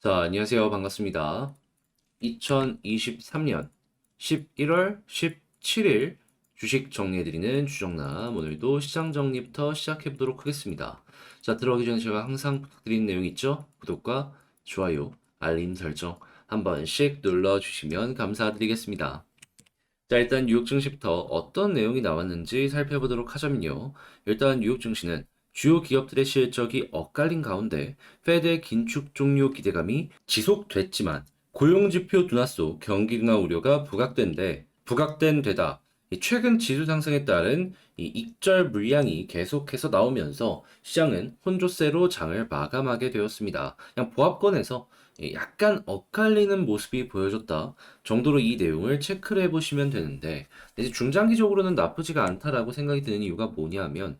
자, 안녕하세요. 반갑습니다. 2023년 11월 17일 주식 정리해드리는 주정남. 오늘도 시장 정리부터 시작해보도록 하겠습니다. 자, 들어가기 전에 제가 항상 부탁드리는 내용 있죠? 구독과 좋아요, 알림 설정 한 번씩 눌러주시면 감사드리겠습니다. 자, 일단 뉴욕 증시부터 어떤 내용이 나왔는지 살펴보도록 하자면요. 일단 뉴욕 증시는 주요 기업들의 실적이 엇갈린 가운데 페드의 긴축 종료 기대감이 지속됐지만 고용지표 둔화 속 경기 둔화 우려가 부각된 데다 최근 지수 상승에 따른 이 익절 물량이 계속해서 나오면서 시장은 혼조세로 장을 마감하게 되었습니다. 그냥 보합권에서 약간 엇갈리는 모습이 보여졌다 정도로 이 내용을 체크를 해보시면 되는데, 이제 중장기적으로는 나쁘지가 않다라고 생각이 드는 이유가 뭐냐면,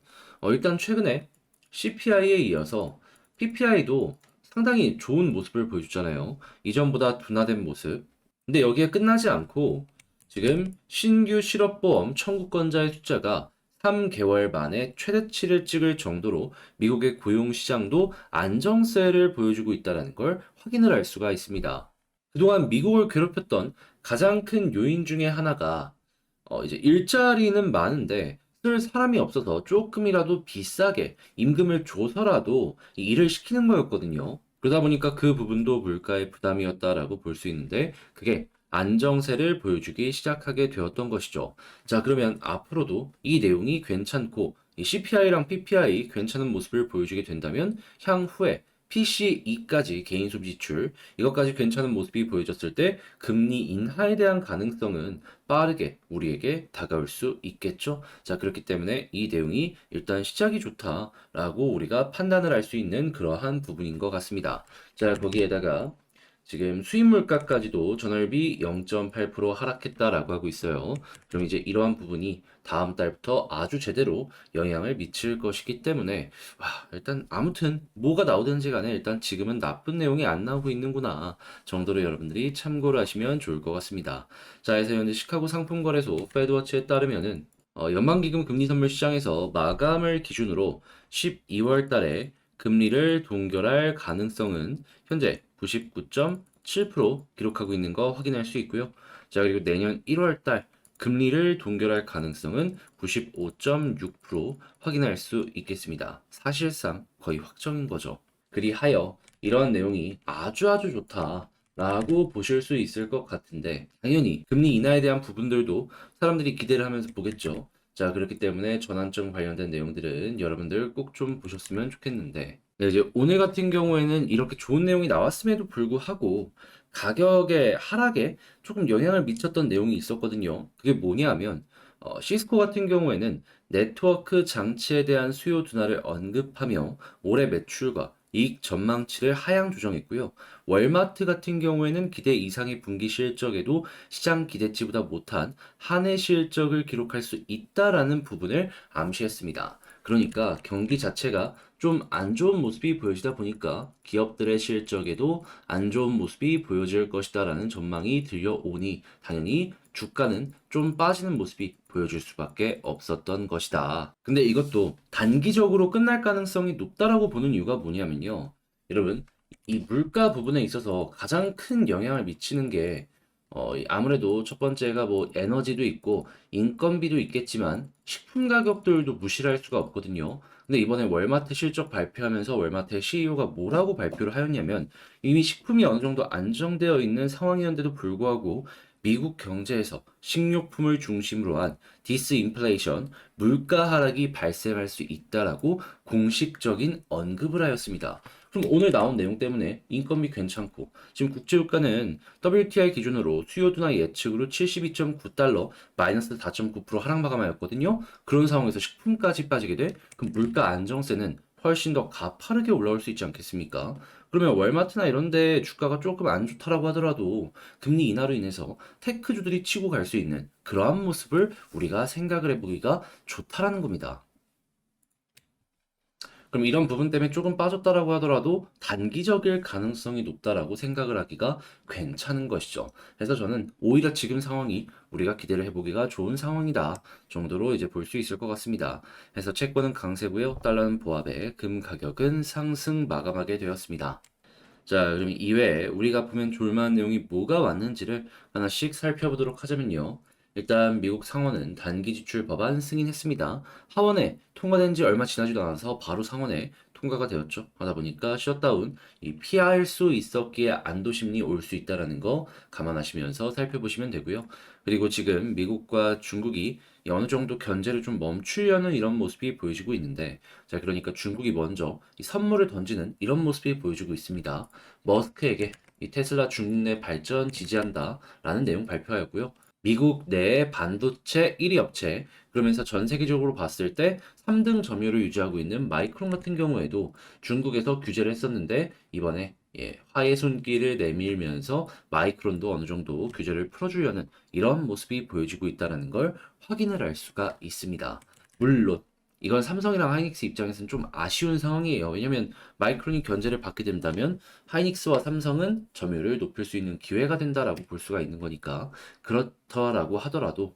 일단 최근에 CPI에 이어서 PPI도 상당히 좋은 모습을 보여줬잖아요. 이전보다 둔화된 모습. 근데 여기에 끝나지 않고 지금 신규 실업보험 청구권자의 숫자가 3개월 만에 최대치를 찍을 정도로 미국의 고용시장도 안정세를 보여주고 있다는 걸 확인을 할 수가 있습니다. 그동안 미국을 괴롭혔던 가장 큰 요인 중에 하나가 이제 일자리는 많은데 쓸 사람이 없어서 조금이라도 비싸게 임금을 줘서라도 이 일을 시키는 거였거든요. 그러다 보니까 그 부분도 물가의 부담이었다라고 볼 수 있는데 그게 안정세를 보여주기 시작하게 되었던 것이죠. 자, 그러면 앞으로도 이 내용이 괜찮고 이 CPI랑 PPI 괜찮은 모습을 보여주게 된다면 향후에 PCE까지 개인 소비 지출 이것까지 괜찮은 모습이 보여졌을 때 금리 인하에 대한 가능성은 빠르게 우리에게 다가올 수 있겠죠. 자, 그렇기 때문에 이 내용이 일단 시작이 좋다라고 우리가 판단을 할 수 있는 그러한 부분인 것 같습니다. 자, 거기에다가 지금 수입 물가까지도 전월비 0.8% 하락했다라고 하고 있어요. 그럼 이제 이러한 부분이 다음 달부터 아주 제대로 영향을 미칠 것이기 때문에 일단 아무튼 뭐가 나오든지 간에 일단 지금은 나쁜 내용이 안 나오고 있는구나 정도로 여러분들이 참고를 하시면 좋을 것 같습니다. 자, 그래서 현재 시카고 상품거래소 페드워치에 따르면은 연방기금 금리 선물 시장에서 마감을 기준으로 12월 달에 금리를 동결할 가능성은 현재 99.7% 기록하고 있는 거 확인할 수 있고요. 자, 그리고 내년 1월 달 금리를 동결할 가능성은 95.6% 확인할 수 있겠습니다. 사실상 거의 확정인 거죠. 그리하여 이런 내용이 아주 좋다라고 보실 수 있을 것 같은데, 당연히 금리 인하에 대한 부분들도 사람들이 기대를 하면서 보겠죠. 자, 그렇기 때문에 전환점 관련된 내용들은 여러분들 꼭 좀 보셨으면 좋겠는데, 네, 이제 오늘 같은 경우에는 이렇게 좋은 내용이 나왔음에도 불구하고 가격의 하락에 조금 영향을 미쳤던 내용이 있었거든요. 그게 뭐냐면 시스코 같은 경우에는 네트워크 장치에 대한 수요 둔화를 언급하며 올해 매출과 이익 전망치를 하향 조정했고요. 월마트 같은 경우에는 기대 이상의 분기 실적에도 시장 기대치보다 못한 한해 실적을 기록할 수 있다라는 부분을 암시했습니다. 그러니까 경기 자체가 좀 안 좋은 모습이 보여지다 보니까 기업들의 실적에도 안 좋은 모습이 보여질 것이다라는 전망이 들려오니 당연히 주가는 좀 빠지는 모습이 보여줄 수밖에 없었던 것이다. 근데 이것도 단기적으로 끝날 가능성이 높다라고 보는 이유가 뭐냐면요. 여러분, 이 물가 부분에 있어서 가장 큰 영향을 미치는 게 아무래도 첫 번째가 뭐 에너지도 있고 인건비도 있겠지만 식품 가격들도 무시를 할 수가 없거든요. 근데 이번에 월마트 실적 발표하면서 월마트의 CEO가 뭐라고 발표를 하였냐면 이미 식품이 어느 정도 안정되어 있는 상황이었는데도 불구하고 미국 경제에서 식료품을 중심으로 한 디스인플레이션, 물가 하락이 발생할 수 있다라고 공식적인 언급을 하였습니다. 그럼 오늘 나온 내용 때문에 인건비 괜찮고 지금 국제유가는 WTI 기준으로 수요 둔화 예측으로 72.9달러 마이너스 4.9% 하락 마감하였거든요. 그런 상황에서 식품까지 빠지게 돼 그럼 물가 안정세는 훨씬 더 가파르게 올라올 수 있지 않겠습니까? 그러면 월마트나 이런 데 주가가 조금 안 좋다라고 하더라도 금리 인하로 인해서 테크주들이 치고 갈 수 있는 그러한 모습을 우리가 생각을 해보기가 좋다라는 겁니다. 그럼 이런 부분 때문에 조금 빠졌다라고 하더라도 단기적일 가능성이 높다라고 생각을 하기가 괜찮은 것이죠. 그래서 저는 오히려 지금 상황이 우리가 기대를 해보기가 좋은 상황이다 정도로 이제 볼 수 있을 것 같습니다. 그래서 채권은 강세고요. 달러는 보합에 금 가격은 상승 마감하게 되었습니다. 자, 그럼 이외에 우리가 보면 좋을 만한 내용이 뭐가 왔는지를 하나씩 살펴보도록 하자면요. 일단 미국 상원은 단기 지출 법안 승인했습니다. 하원에 통과된 지 얼마 지나지도 않아서 바로 상원에 통과가 되었죠. 하다 보니까 셧다운, 이 피할 수 있었기에 안도심리 올 수 있다라는 거 감안하시면서 살펴보시면 되고요. 그리고 지금 미국과 중국이 어느 정도 견제를 좀 멈추려는 이런 모습이 보여지고 있는데, 자, 그러니까 중국이 먼저 이 선물을 던지는 이런 모습이 보여지고 있습니다. 머스크에게 이 테슬라 중국 내 발전 지지한다라는 내용 발표하였고요. 미국 내 반도체 1위 업체, 그러면서 전 세계적으로 봤을 때 3등 점유율을 유지하고 있는 마이크론 같은 경우에도 중국에서 규제를 했었는데 이번에 화해 손길을 내밀면서 마이크론도 어느 정도 규제를 풀어주려는 이런 모습이 보여지고 있다는 걸 확인을 할 수가 있습니다. 물론 이건 삼성이랑 하이닉스 입장에서는 좀 아쉬운 상황이에요. 왜냐면 마이크론이 견제를 받게 된다면 하이닉스와 삼성은 점유율을 높일 수 있는 기회가 된다라고 볼 수가 있는 거니까 그렇더라고 하더라도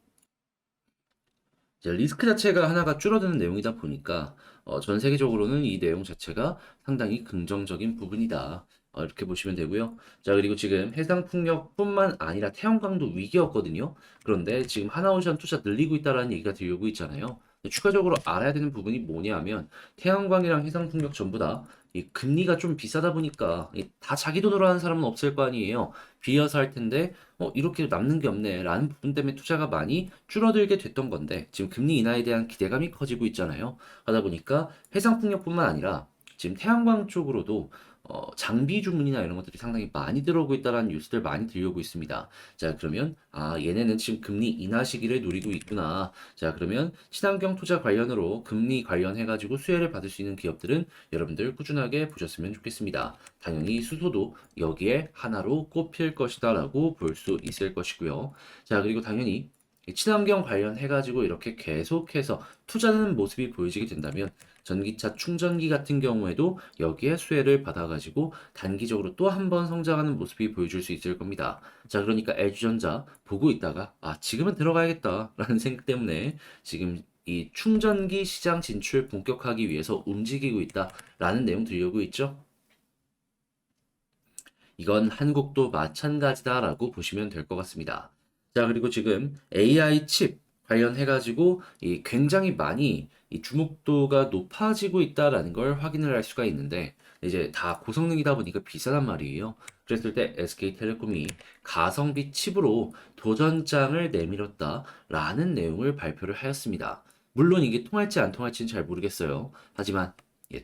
이제 리스크 자체가 하나가 줄어드는 내용이다 보니까 전 세계적으로는 이 내용 자체가 상당히 긍정적인 부분이다. 이렇게 보시면 되고요. 자, 그리고 지금 해상풍력뿐만 아니라 태양광도 위기였거든요. 그런데 지금 하나오션 투자 늘리고 있다라는 얘기가 들리고 있잖아요. 추가적으로 알아야 되는 부분이 뭐냐면 태양광이랑 해상풍력 전부 다 이 금리가 좀 비싸다 보니까 다 자기 돈으로 하는 사람은 없을 거 아니에요. 비어서 할 텐데 이렇게 남는 게 없네 라는 부분 때문에 투자가 많이 줄어들게 됐던 건데 지금 금리 인하에 대한 기대감이 커지고 있잖아요. 하다 보니까 해상풍력뿐만 아니라 지금 태양광 쪽으로도 장비 주문이나 이런 것들이 상당히 많이 들어오고 있다는 뉴스들 많이 들려오고 있습니다. 자, 그러면 얘네는 지금 금리 인하 시기를 노리고 있구나. 자, 그러면 친환경 투자 관련으로 금리 관련해가지고 수혜를 받을 수 있는 기업들은 여러분들 꾸준하게 보셨으면 좋겠습니다. 당연히 수소도 여기에 하나로 꼽힐 것이다라고 볼 수 있을 것이고요. 자, 그리고 당연히 이 친환경 관련해가지고 이렇게 계속해서 투자하는 모습이 보여지게 된다면 전기차 충전기 같은 경우에도 여기에 수혜를 받아가지고 단기적으로 또 한 번 성장하는 모습이 보여줄 수 있을 겁니다. 자, 그러니까 LG전자 보고 있다가 지금은 들어가야겠다라는 생각 때문에 지금 이 충전기 시장 진출 본격화하기 위해서 움직이고 있다라는 내용 들려오고 있죠. 이건 한국도 마찬가지다라고 보시면 될 것 같습니다. 자, 그리고 지금 AI 칩 관련해가지고 이 굉장히 많이 이 주목도가 높아지고 있다라는 걸 확인을 할 수가 있는데 이제 다 고성능이다 보니까 비싸단 말이에요. 그랬을 때 SK텔레콤이 가성비 칩으로 도전장을 내밀었다라는 내용을 발표를 하였습니다. 물론 이게 통할지 안 통할지는 잘 모르겠어요. 하지만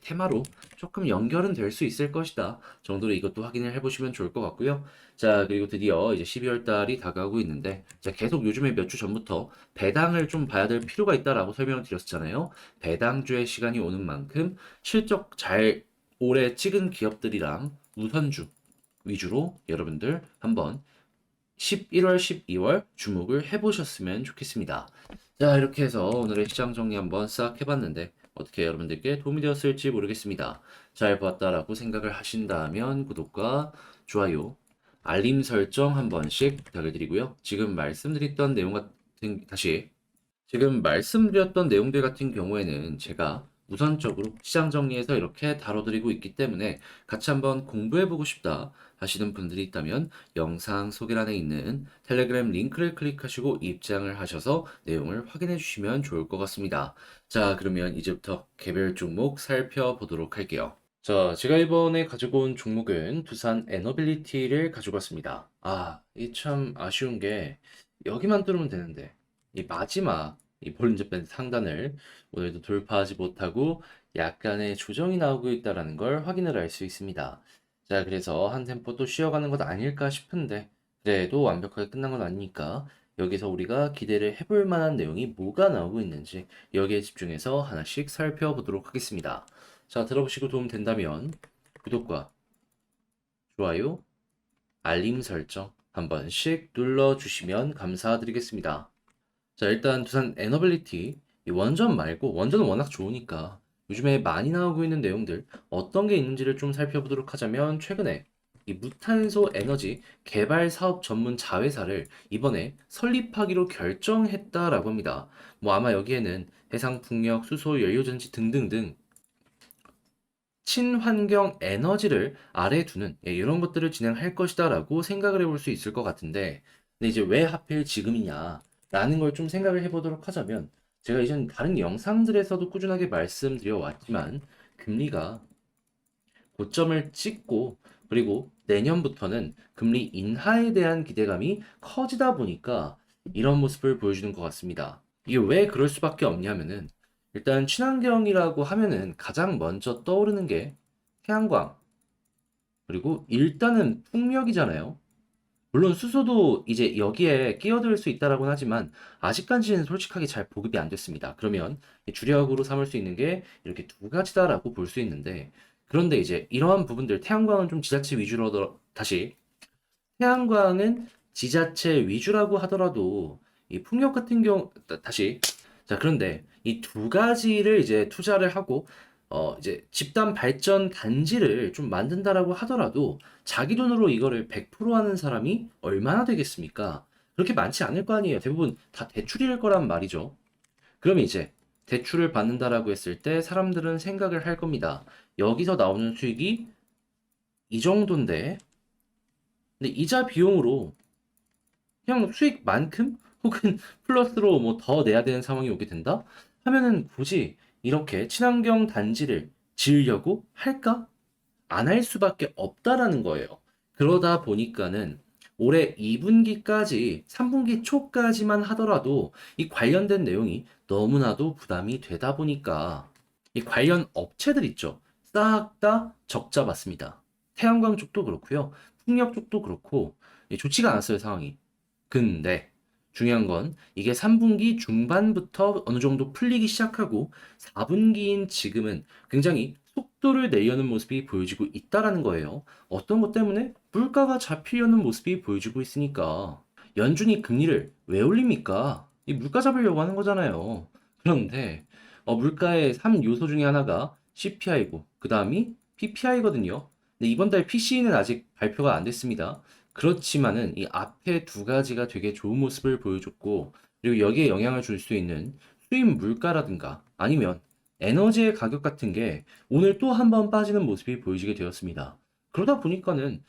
테마로 조금 연결은 될 수 있을 것이다 정도로 이것도 확인을 해보시면 좋을 것 같고요. 자, 그리고 드디어 이제 12월 달이 다가오고 있는데, 자, 계속 요즘에 몇 주 전부터 배당을 좀 봐야 될 필요가 있다라고 설명을 드렸잖아요. 배당주의 시간이 오는 만큼 실적 잘 오래 찍은 기업들이랑 우선주 위주로 여러분들 한번 11월, 12월 주목을 해보셨으면 좋겠습니다. 자, 이렇게 해서 오늘의 시장 정리 한번 싹 해봤는데 어떻게 여러분들께 도움이 되었을지 모르겠습니다. 잘 보았다라고 생각을 하신다면 구독과 좋아요, 알림 설정 한 번씩 부탁을 드리고요. 지금 말씀드렸던 내용들 같은 경우에는 제가 우선적으로 시장 정리해서 이렇게 다뤄드리고 있기 때문에 같이 한번 공부해보고 싶다 하시는 분들이 있다면 영상 소개란에 있는 텔레그램 링크를 클릭하시고 입장을 하셔서 내용을 확인해 주시면 좋을 것 같습니다. 자, 그러면 이제부터 개별 종목 살펴보도록 할게요. 자, 제가 이번에 가지고 온 종목은 두산 에너빌리티를 가지고 왔습니다. 이 참 아쉬운 게 여기만 뚫으면 되는데 이 마지막 이 볼린저 밴드 상단을 오늘도 돌파하지 못하고 약간의 조정이 나오고 있다는 걸 확인을 할 수 있습니다. 자, 그래서 한 템포 또 쉬어가는 것 아닐까 싶은데 그래도 완벽하게 끝난 건 아니니까 여기서 우리가 기대를 해볼 만한 내용이 뭐가 나오고 있는지 여기에 집중해서 하나씩 살펴보도록 하겠습니다. 자, 들어보시고 도움 된다면 구독과 좋아요, 알림 설정 한 번씩 눌러주시면 감사드리겠습니다. 자, 일단 두산 에너빌리티 이 원전 말고 원전은 워낙 좋으니까 요즘에 많이 나오고 있는 내용들 어떤 게 있는지를 좀 살펴보도록 하자면 최근에 이 무탄소 에너지 개발 사업 전문 자회사를 이번에 설립하기로 결정했다라고 합니다. 뭐 아마 여기에는 해상 풍력, 수소, 연료전지 등등등 친환경 에너지를 아래에 두는 이런 것들을 진행할 것이다라고 생각을 해볼 수 있을 것 같은데, 근데 이제 왜 하필 지금이냐라는 걸 좀 생각을 해보도록 하자면, 제가 이전 다른 영상들에서도 꾸준하게 말씀드려 왔지만 금리가 고점을 찍고 그리고 내년부터는 금리 인하에 대한 기대감이 커지다 보니까 이런 모습을 보여주는 것 같습니다. 이게 왜 그럴 수밖에 없냐면은 일단 친환경이라고 하면은 가장 먼저 떠오르는 게 태양광 그리고 일단은 풍력이잖아요. 물론 수소도 이제 여기에 끼어들 수 있다라고는 하지만 아직까지는 솔직하게 잘 보급이 안 됐습니다. 그러면 주력으로 삼을 수 있는 게 이렇게 두 가지다라고 볼 수 있는데, 그런데 이제 이러한 부분들 태양광은 좀 지자체 위주로 다시 태양광은 지자체 위주라고 하더라도 이 풍력 같은 경우 다시 자 그런데 이 두 가지를 이제 투자를 하고 이제 집단 발전 단지를 좀 만든다라고 하더라도 자기 돈으로 이거를 100% 하는 사람이 얼마나 되겠습니까? 그렇게 많지 않을 거 아니에요. 대부분 다 대출일 거란 말이죠. 그러면 이제 대출을 받는다라고 했을 때 사람들은 생각을 할 겁니다. 여기서 나오는 수익이 이 정도인데, 근데 이자 비용으로 그냥 수익만큼 혹은 플러스로 뭐 더 내야 되는 상황이 오게 된다? 하면은 굳이 이렇게 친환경 단지를 지으려고 할까? 안 할 수밖에 없다라는 거예요. 그러다 보니까는 올해 2분기까지 3분기 초까지만 하더라도 이 관련된 내용이 너무나도 부담이 되다 보니까 이 관련 업체들 있죠. 싹 다 적자 봤습니다. 태양광 쪽도 그렇고요. 풍력 쪽도 그렇고 좋지가 않았어요, 상황이. 근데 중요한 건 이게 3분기 중반부터 어느 정도 풀리기 시작하고 4분기인 지금은 굉장히 속도를 내려는 모습이 보여지고 있다라는 거예요. 어떤 것 때문에? 물가가 잡히려는 모습이 보여지고 있으니까. 연준이 금리를 왜 올립니까? 이 물가 잡으려고 하는 거잖아요. 그런데 물가의 3요소 중에 하나가 CPI고 그 다음이 PPI거든요. 근데 이번 달 PCE는 아직 발표가 안 됐습니다. 그렇지만은 이 앞에 두 가지가 되게 좋은 모습을 보여줬고, 그리고 여기에 영향을 줄 수 있는 수입 물가라든가 아니면 에너지의 가격 같은 게 오늘 또 한 번 빠지는 모습이 보여지게 되었습니다. 그러다 보니까는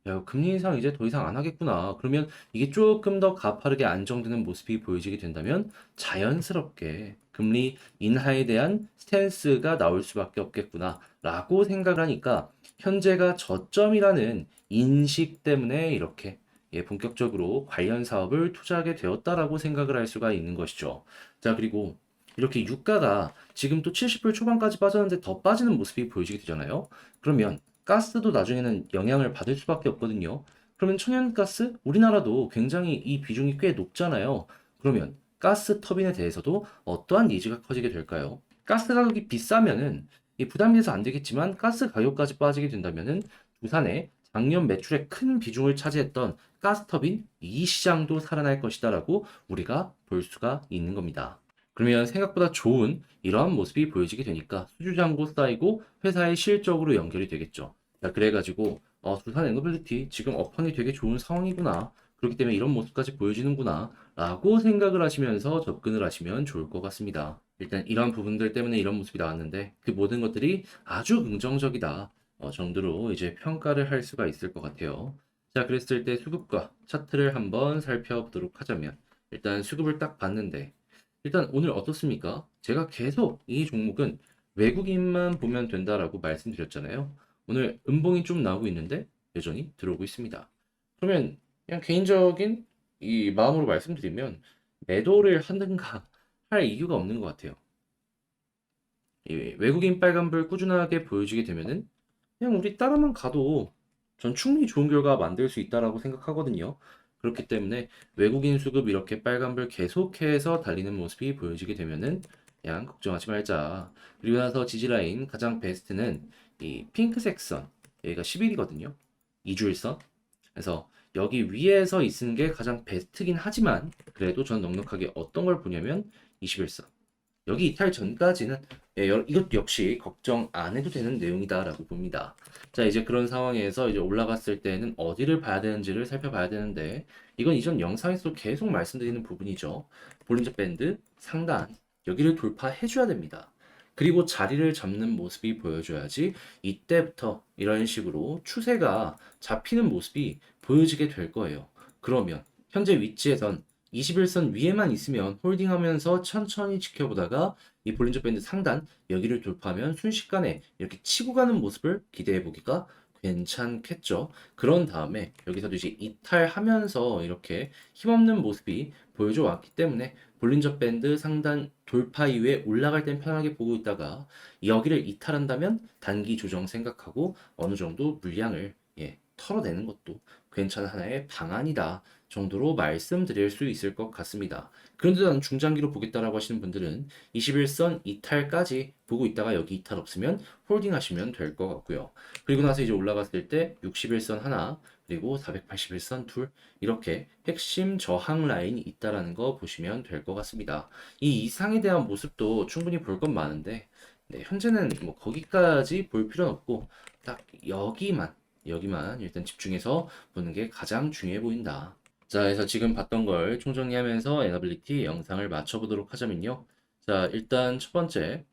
야, 금리 인상 이제 더 이상 안 하겠구나. 그러면 이게 조금 더 가파르게 안정되는 모습이 보여지게 된다면 자연스럽게 금리 인하에 대한 스탠스가 나올 수밖에 없겠구나. 라고 생각을 하니까 현재가 저점이라는 인식 때문에 이렇게 본격적으로 관련 사업을 투자하게 되었다라고 생각을 할 수가 있는 것이죠. 자, 그리고 이렇게 유가가 지금 또 70불 초반까지 빠졌는데 더 빠지는 모습이 보여지게 되잖아요. 그러면 가스도 나중에는 영향을 받을 수밖에 없거든요. 그러면 천연가스? 우리나라도 굉장히 이 비중이 꽤 높잖아요. 그러면 가스 터빈에 대해서도 어떠한 니즈가 커지게 될까요? 가스 가격이 비싸면은 이 부담이 돼서 안 되겠지만 가스 가격까지 빠지게 된다면은 두산에 작년 매출의 큰 비중을 차지했던 가스터빈 이 시장도 살아날 것이다라고 우리가 볼 수가 있는 겁니다. 그러면 생각보다 좋은 이러한 모습이 보여지게 되니까 수주잔고 쌓이고 회사의 실적으로 연결이 되겠죠. 자, 그래가지고 두산 에너빌리티 지금 업황이 되게 좋은 상황이구나. 그렇기 때문에 이런 모습까지 보여지는구나. 라고 생각을 하시면서 접근을 하시면 좋을 것 같습니다. 일단 이런 부분들 때문에 이런 모습이 나왔는데 그 모든 것들이 아주 긍정적이다. 정도로 이제 평가를 할 수가 있을 것 같아요. 자, 그랬을 때 수급과 차트를 한번 살펴보도록 하자면 일단 수급을 딱 봤는데 일단 오늘 어떻습니까? 제가 계속 이 종목은 외국인만 보면 된다라고 말씀드렸잖아요. 오늘 음봉이 좀 나오고 있는데 여전히 들어오고 있습니다. 그러면 그냥 개인적인 이 마음으로 말씀드리면 매도를 하는가 할 이유가 없는 것 같아요. 이 외국인 빨간불 꾸준하게 보여주게 되면은 그냥 우리 따라만 가도 전 충분히 좋은 결과 만들 수 있다라고 생각하거든요. 그렇기 때문에 외국인 수급 이렇게 빨간불 계속해서 달리는 모습이 보여지게 되면은 그냥 걱정하지 말자. 그리고 나서 지지라인 가장 베스트는 이 핑크색 선 여기가 10일이거든요. 2주일선. 그래서 여기 위에서 있는 게 가장 베스트긴 하지만 그래도 전 넉넉하게 어떤 걸 보냐면 21선. 여기 이탈 전까지는 이것도 역시 걱정 안 해도 되는 내용이다라고 봅니다. 자, 이제 그런 상황에서 이제 올라갔을 때는 어디를 봐야 되는지를 살펴봐야 되는데 이건 이전 영상에서도 계속 말씀드리는 부분이죠. 볼린저 밴드 상단 여기를 돌파해 줘야 됩니다. 그리고 자리를 잡는 모습이 보여줘야지 이때부터 이런 식으로 추세가 잡히는 모습이 보여지게 될 거예요. 그러면 현재 위치에선 21선 위에만 있으면 홀딩하면서 천천히 지켜보다가 이 볼린저 밴드 상단 여기를 돌파하면 순식간에 이렇게 치고 가는 모습을 기대해 보기가 괜찮겠죠. 그런 다음에 여기서도 이제 이탈하면서 이렇게 힘없는 모습이 보여줘 왔기 때문에 볼린저 밴드 상단 돌파 이후에 올라갈 땐 편하게 보고 있다가 여기를 이탈한다면 단기 조정 생각하고 어느 정도 물량을 털어내는 것도 괜찮은 하나의 방안이다 정도로 말씀드릴 수 있을 것 같습니다. 그런데 나는 중장기로 보겠다라고 하시는 분들은 21선 이탈까지 보고 있다가 여기 이탈 없으면 홀딩 하시면 될 것 같고요. 그리고 나서 이제 올라갔을 때 61선 하나 그리고 481선 둘 이렇게 핵심 저항 라인이 있다라는 거 보시면 될 것 같습니다. 이 이상에 대한 모습도 충분히 볼 건 많은데 네, 현재는 뭐 거기까지 볼 필요는 없고 딱 여기만 일단 집중해서 보는 게 가장 중요해 보인다. 자, 그래서 지금 봤던 걸 총정리하면서 에너빌리티 영상을 맞춰보도록 하자면요. 자, 일단 첫 번째,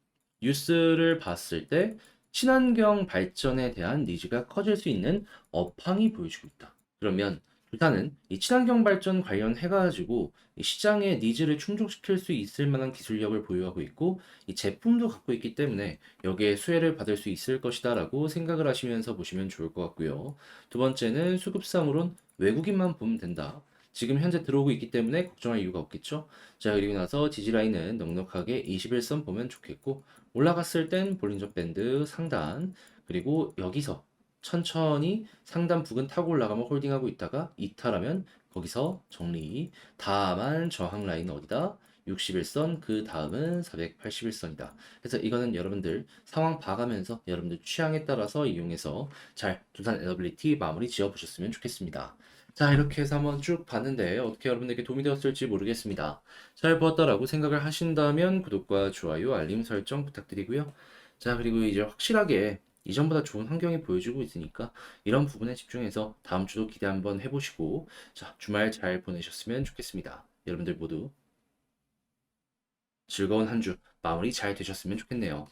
뉴스를 봤을 때 친환경 발전에 대한 니즈가 커질 수 있는 업황이 보여주고 있다. 그러면 일단은 이 친환경 발전 관련해가지고 이 시장의 니즈를 충족시킬 수 있을 만한 기술력을 보유하고 있고 이 제품도 갖고 있기 때문에 여기에 수혜를 받을 수 있을 것이다라고 생각을 하시면서 보시면 좋을 것 같고요. 두 번째는 수급상으론 외국인만 보면 된다. 지금 현재 들어오고 있기 때문에 걱정할 이유가 없겠죠. 자, 그리고 나서 지지라인은 넉넉하게 21선 보면 좋겠고 올라갔을 땐 볼린저 밴드 상단 그리고 여기서 천천히 상단 부근 타고 올라가면 홀딩하고 있다가 이탈하면 거기서 정리. 다만 저항 라인 어디다? 61선 그 다음은 481선이다. 그래서 이거는 여러분들 상황 봐가면서 여러분들 취향에 따라서 이용해서 잘 두산 에너빌리티 마무리 지어 보셨으면 좋겠습니다. 자, 이렇게 해서 한번 쭉 봤는데 어떻게 여러분에게 도움이 되었을지 모르겠습니다. 잘 보았다라고 생각을 하신다면 구독과 좋아요, 알림 설정 부탁드리고요. 자, 그리고 이제 확실하게 이전보다 좋은 환경이 보여주고 있으니까 이런 부분에 집중해서 다음 주도 기대 한번 해보시고 자, 주말 잘 보내셨으면 좋겠습니다. 여러분들 모두 즐거운 한 주 마무리 잘 되셨으면 좋겠네요.